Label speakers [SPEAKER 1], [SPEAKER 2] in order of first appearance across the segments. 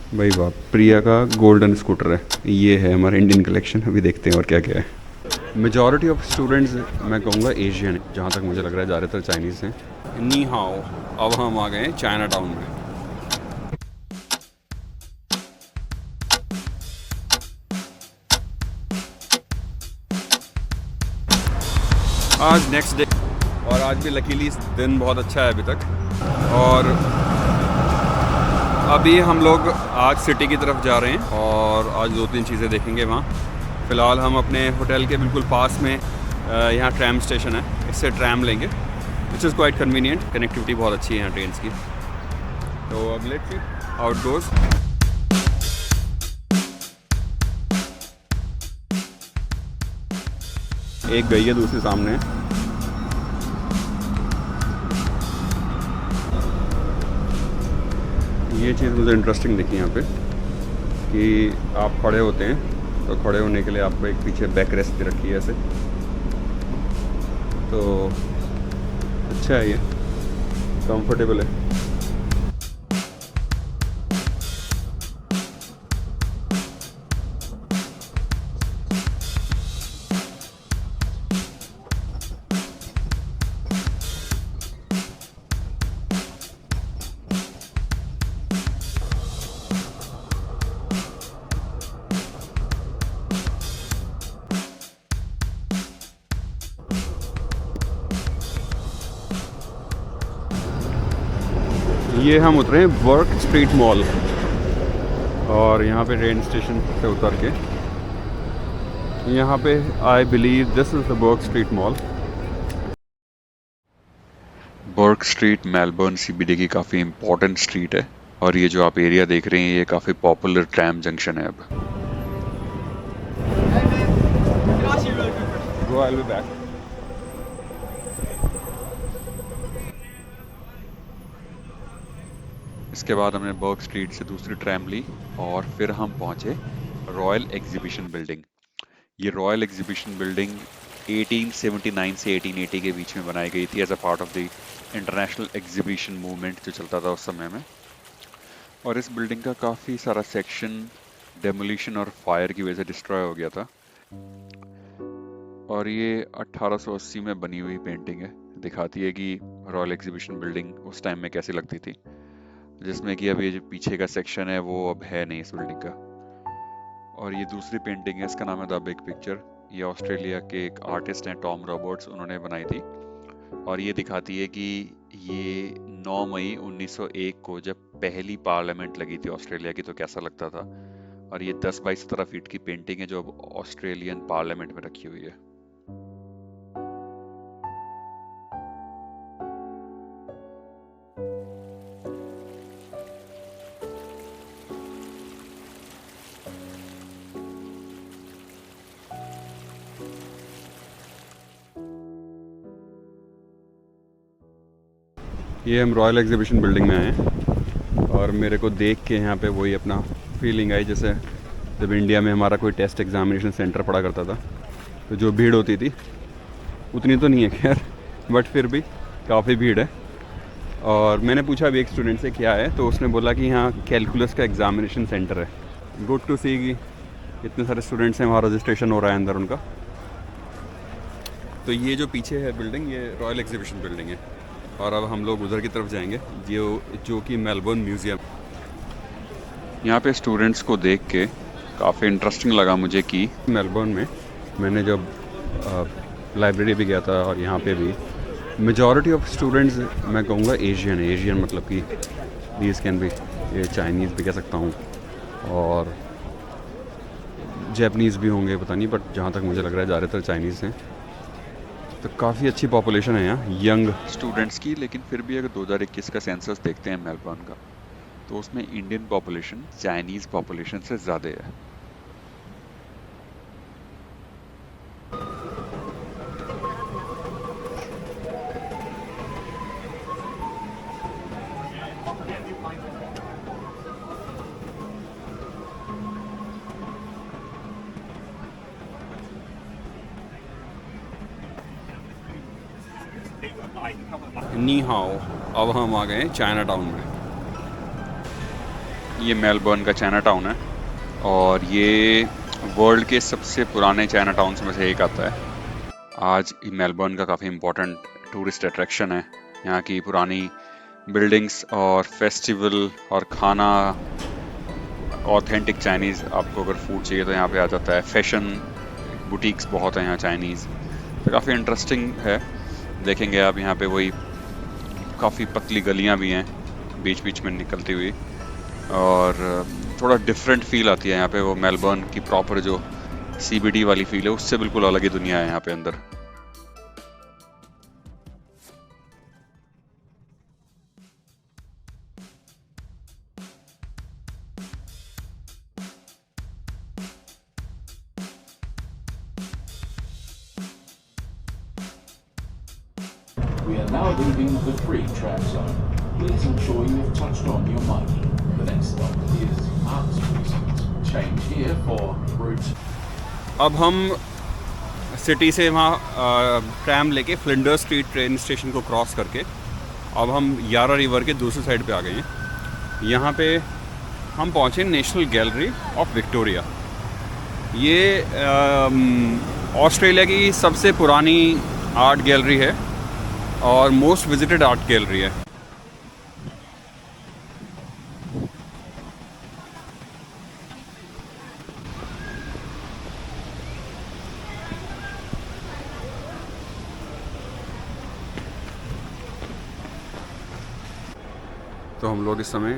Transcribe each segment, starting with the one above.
[SPEAKER 1] भाई वाह, प्रिया का गोल्डन स्कूटर है। ये है हमारा इंडियन कलेक्शन। अभी देखते हैं और क्या क्या है। मेजॉरिटी ऑफ स्टूडेंट्स मैं कहूँगा एशियन है, जहाँ तक मुझे लग रहा है ज़्यादातर चाइनीज़ हैं। नी हाओ, अब हम आ गए हैं चाइना टाउन में। आज नेक्स्ट डे और आज भी लकीली दिन बहुत अच्छा है अभी तक। और अभी हम लोग आज सिटी की तरफ जा रहे हैं और आज 2-3 चीज़ें देखेंगे वहाँ। फ़िलहाल हम अपने होटल के बिल्कुल पास में यहाँ ट्रैम स्टेशन है, इससे ट्रैम लेंगे which is quite convenient. Connectivity बहुत अच्छी है यहाँ ट्रेन्स की। तो अब let's see how it goes. एक गई है, दूसरी सामने है। ये चीज़ मुझे इंटरेस्टिंग दिखी यहाँ पे कि आप खड़े होते हैं तो खड़े होने के लिए आपको एक पीछे बैक रेस्ट दे रखी है ऐसे। तो अच्छा है, ये कंफर्टेबल है। ये हम उतरे हैं वर्क स्ट्रीट मॉल और यहाँ पे ट्रेन स्टेशन से उतर के यहाँ पे I believe this is the Bourke Street mall.
[SPEAKER 2] Bourke Street Melbourne CBD की काफ़ी इम्पोर्टेंट स्ट्रीट है और ये जो आप एरिया देख रहे हैं ये काफ़ी पॉपुलर ट्रैम जंक्शन है अब।
[SPEAKER 1] Go, I'll be back.
[SPEAKER 2] इसके बाद हमने बर्क स्ट्रीट से दूसरी ट्रैम ली और फिर हम पहुंचे रॉयल एग्जीबिशन बिल्डिंग। ये रॉयल एग्जीबिशन बिल्डिंग 1879 से 1880 के बीच में बनाई गई थी as a part of the international exhibition movement जो चलता था उस समय में। और इस बिल्डिंग का काफ़ी सारा सेक्शन डेमोलिशन और फायर की वजह से डिस्ट्रॉय हो गया था। और ये 1880 में बनी हुई पेंटिंग है, दिखाती है कि रॉयल एग्जीबिशन बिल्डिंग उस टाइम में कैसी लगती थी, जिसमें कि अब ये जो पीछे का सेक्शन है वो अब है नहीं इस बिल्डिंग का। और ये दूसरी पेंटिंग है, इसका नाम है द बिग पिक्चर। ये ऑस्ट्रेलिया के एक आर्टिस्ट हैं टॉम रॉबर्ट्स, उन्होंने बनाई थी। और ये दिखाती है कि ये 9 मई 1901 को जब पहली पार्लियामेंट लगी थी ऑस्ट्रेलिया की तो कैसा लगता था। और ये 10 बाई 17 फीट की पेंटिंग है जो अब ऑस्ट्रेलियन पार्लियामेंट में रखी हुई है।
[SPEAKER 1] ये हम रॉयल एग्जीबिशन बिल्डिंग में आए हैं और मेरे को देख के यहाँ पे वही अपना फीलिंग आई जैसे जब इंडिया में हमारा कोई टेस्ट एग्जामिनेशन सेंटर पड़ा करता था तो जो भीड़ होती थी उतनी तो नहीं है खैर, बट फिर भी काफ़ी भीड़ है। और मैंने पूछा अभी एक स्टूडेंट से क्या है तो उसने बोला कि यहाँ कैलकुलस का एग्ज़ामिनेशन सेंटर है। गुड टू सी कि इतने सारे स्टूडेंट्स हैं, वहाँ रजिस्ट्रेशन हो रहा है अंदर उनका। तो ये जो पीछे है बिल्डिंग ये रॉयल एग्जीबिशन बिल्डिंग है और अब हम लोग उधर की तरफ जाएंगे जो कि मेलबर्न म्यूज़ियम।
[SPEAKER 2] यहाँ पे स्टूडेंट्स को देख के काफ़ी इंटरेस्टिंग लगा मुझे कि
[SPEAKER 1] मेलबर्न में मैंने जब लाइब्रेरी भी गया था और यहाँ पे भी मेजॉरिटी ऑफ स्टूडेंट्स मैं कहूँगा एशियन है। एशियन मतलब कि दीज कैन भी, ये चाइनीज़ भी कह सकता हूँ और जैपनीज़ भी होंगे पता नहीं, बट जहाँ तक मुझे लग रहा है ज़्यादातर चाइनीज़ हैं। तो काफ़ी अच्छी पॉपुलेशन है यहाँ यंग
[SPEAKER 2] स्टूडेंट्स की। लेकिन फिर भी अगर 2021 का सेंसस देखते हैं मेलबर्न का तो उसमें इंडियन पॉपुलेशन चाइनीज़ पॉपुलेशन से ज़्यादा है।
[SPEAKER 1] नी हाओ, अब हम आ गए हैं चाइना टाउन में।
[SPEAKER 2] ये मेलबर्न का चाइना टाउन है और ये वर्ल्ड के सबसे पुराने चाइना टाउन्स में से एक आता है। आज मेलबर्न का काफ़ी इम्पोर्टेंट टूरिस्ट अट्रैक्शन है। यहाँ की पुरानी बिल्डिंग्स और फेस्टिवल और खाना, ऑथेंटिक चाइनीज़, आपको अगर फूड चाहिए तो यहाँ पे आ जाता है। फैशन बुटीक्स बहुत हैं यहाँ चाइनीज़, तो काफ़ी इंटरेस्टिंग है। देखेंगे आप यहाँ पे वही काफ़ी पतली गलियाँ भी हैं बीच बीच में निकलती हुई, और थोड़ा डिफरेंट फील आती है यहाँ पे। वो मेलबर्न की प्रॉपर जो CBD वाली फील है उससे बिल्कुल अलग ही दुनिया है यहाँ पे अंदर।
[SPEAKER 3] We are now leaving the free tram zone. Please ensure you have touched on your marking. The next stop is Arts Precinct. Change here for route.
[SPEAKER 1] अब हम सिटी से वहाँ ट्रैम लेके फ्लिंडर स्ट्रीट ट्रेन स्टेशन को cross करके अब हम यारा रिवर के दूसरी साइड पे आ गए हैं। यहाँ पे हम पहुँचे नेशनल गैलरी ऑफ विक्टोरिया। ये ऑस्ट्रेलिया की सबसे पुरानी आर्ट गैलरी है और मोस्ट विजिटेड आर्ट गैलरी है। तो हम लोग इस समय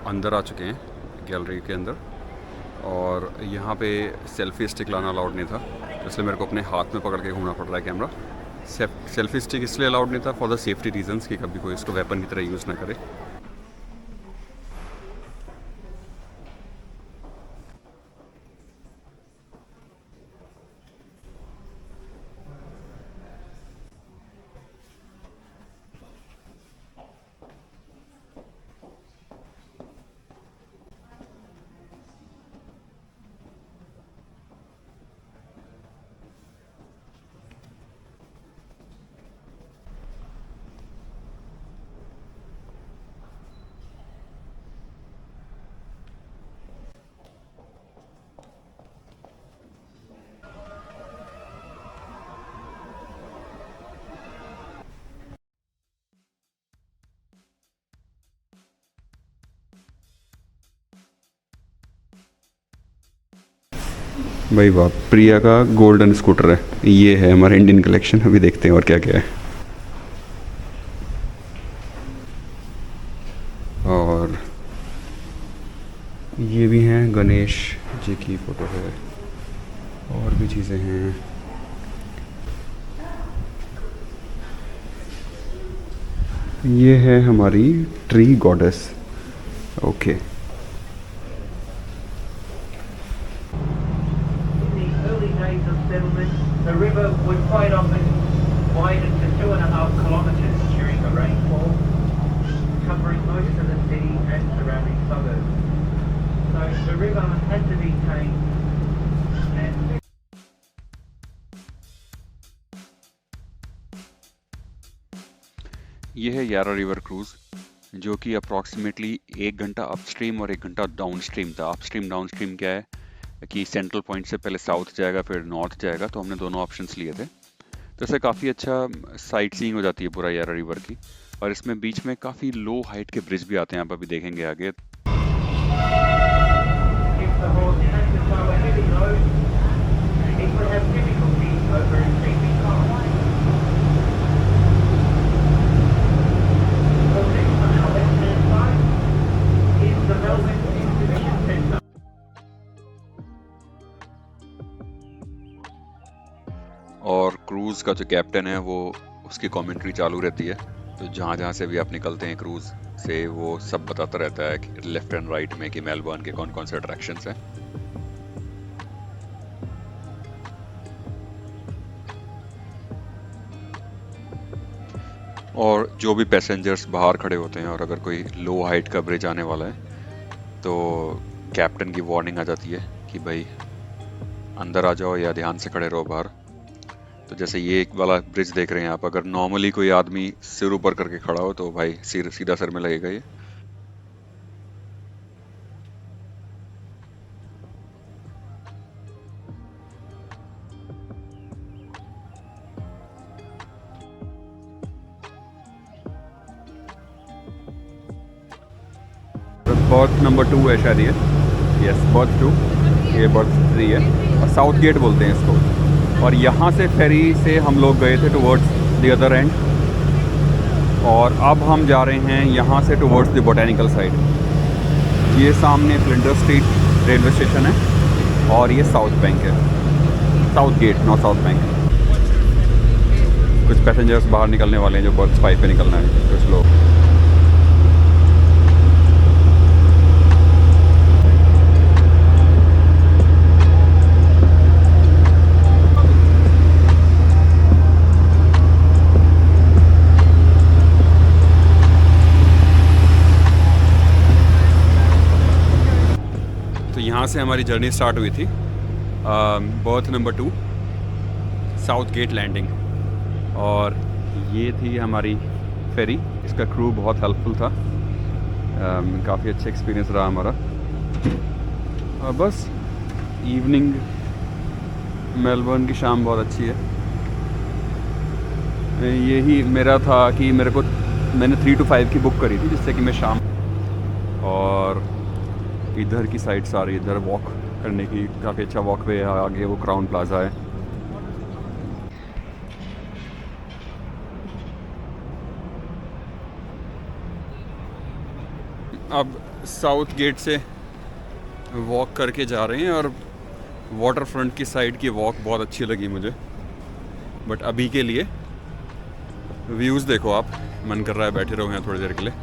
[SPEAKER 1] अंदर आ चुके हैं गैलरी के अंदर, और यहाँ पे सेल्फी स्टिक लाना अलाउड नहीं था, इसलिए मेरे को अपने हाथ में पकड़ के घूमना पड़ रहा है कैमरा। सेल्फी स्टिक इसलिए अलाउड नहीं था फॉर द सेफ्टी रीजंस, कि कभी कोई इसको वेपन की तरह यूज़ ना करे। भाई वाह, प्रिया का गोल्डन स्कूटर है। ये है हमारा इंडियन कलेक्शन। अभी देखते हैं और क्या क्या है। और ये भी हैं, गणेश जी की फ़ोटो है, और भी चीज़ें हैं। ये है हमारी tree goddess. Okay.
[SPEAKER 4] The river would quite often widen to 2.5 kilometres during a rainfall, covering most of the city and surrounding suburbs. So the river had to be tamed and
[SPEAKER 2] ये है यारा रिवर क्रूज़, जो कि approximately 1 घंटा upstream और 1 घंटा downstream था। Upstream downstream क्या है कि सेंट्रल पॉइंट से पहले साउथ जाएगा फिर नॉर्थ जाएगा, तो हमने दोनों ऑप्शंस लिए थे। तो इससे काफ़ी अच्छा साइट सीइंग हो जाती है पूरा यारा रिवर की। और इसमें बीच में काफ़ी लो हाइट के ब्रिज भी आते हैं, आप अभी देखेंगे आगे।
[SPEAKER 4] if the horse had to tow a heavy load, it would have difficulty over a steepy climb. Well, next on our left-hand side is the Melbourne Exhibition Centre.
[SPEAKER 2] और क्रूज़ का जो कैप्टन है वो उसकी कमेंट्री चालू रहती है, तो जहाँ जहाँ से भी आप निकलते हैं क्रूज़ से वो सब बताता रहता है कि लेफ्ट एंड राइट में कि मेलबर्न के कौन कौन से अट्रैक्शंस हैं। और जो भी पैसेंजर्स बाहर खड़े होते हैं और अगर कोई लो हाइट का ब्रिज आने वाला है तो कैप्टन की वार्निंग आ जाती है कि भाई अंदर आ जाओ या ध्यान से खड़े रहो बाहर। तो जैसे ये एक वाला ब्रिज देख रहे हैं आप, अगर नॉर्मली कोई आदमी सिर ऊपर करके खड़ा हो तो भाई सिर सीधा सर में लगेगा ये।
[SPEAKER 1] बर्थ नंबर 2 है शायद ये, यस बर्थ 2, ये बर्थ 3 है और साउथ गेट बोलते हैं इसको। और यहाँ से फेरी से हम लोग गए थे टुवर्ड्स द अदर एंड, और अब हम जा रहे हैं यहाँ से टुवर्ड्स द बोटेनिकल साइड। ये सामने फ्लिंडर स्ट्रीट रेलवे स्टेशन है और ये साउथ बैंक है, South Gate not South Bank. कुछ पैसेंजर्स बाहर निकलने वाले हैं जो बर्थ 5 पे निकलना है, कुछ लोग। तो यहाँ से हमारी जर्नी स्टार्ट हुई थी, berth number 2 South Gate landing, और ये थी हमारी फेरी। इसका क्रू बहुत हेल्पफुल था, काफ़ी अच्छा एक्सपीरियंस रहा हमारा। और बस इवनिंग मेलबर्न की शाम बहुत अच्छी है। यही मेरा था कि मैंने 3 to 5 की बुक करी थी, जिससे कि मैं शाम, और इधर की साइड सारी इधर वॉक करने की काफ़ी अच्छा वॉक वे है। आगे वो क्राउन प्लाजा है। अब साउथ गेट से वॉक करके जा रहे हैं, और वाटर फ्रंट की साइड की वॉक बहुत अच्छी लगी मुझे। बट अभी के लिए व्यूज़ देखो आप, मन कर रहा है बैठे रहो यहाँ थोड़ी देर के लिए।